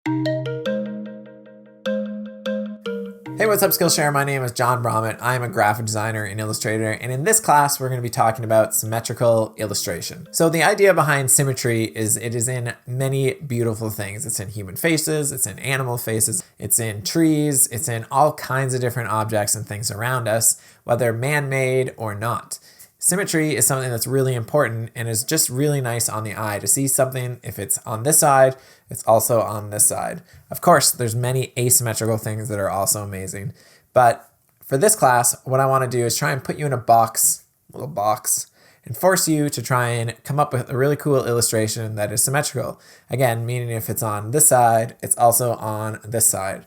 Hey, what's up, Skillshare? My name is John Bromett. I'm a graphic designer in Illustrator, and in this class, we're going to be talking about symmetrical illustration. So the idea behind symmetry is it is in many beautiful things. It's in human faces, it's in animal faces, it's in trees, it's in all kinds of different objects and things around us, whether man-made or not. Symmetry is something that's really important and is just really nice on the eye to see something. If it's on this side, it's also on this side. Of course, there's many asymmetrical things that are also amazing. But for this class, what I want to do is try and put you in a box, little box, and force you to try and come up with a really cool illustration that is symmetrical. Again, meaning if it's on this side, it's also on this side.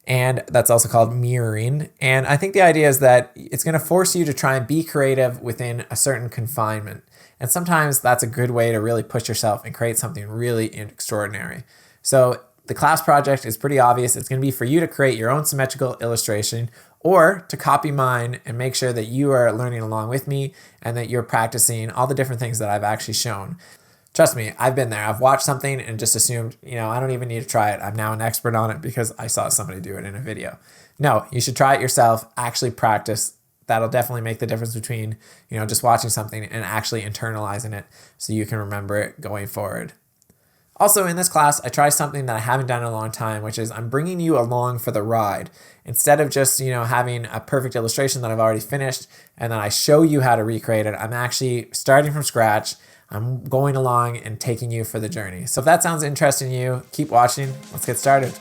And that's also called mirroring. And I think the idea is that it's going to force you to try and be creative within a certain confinement. And sometimes that's a good way to really push yourself and create something really extraordinary. So the class project is pretty obvious. It's going to be for you to create your own symmetrical illustration or to copy mine and make sure that you are learning along with me and that you're practicing all the different things that I've actually shown. Trust me, I've been there. I've watched something and just assumed, I don't even need to try it. I'm now an expert on it because I saw somebody do it in a video. No, you should try it yourself, actually practice. That'll definitely make the difference between, just watching something and actually internalizing it so you can remember it going forward. Also in this class, I try something that I haven't done in a long time, which is I'm bringing you along for the ride. Instead of just, having a perfect illustration that I've already finished and then I show you how to recreate it, I'm actually starting from scratch. I'm going along and taking you for the journey. So if that sounds interesting to you, keep watching. Let's get started.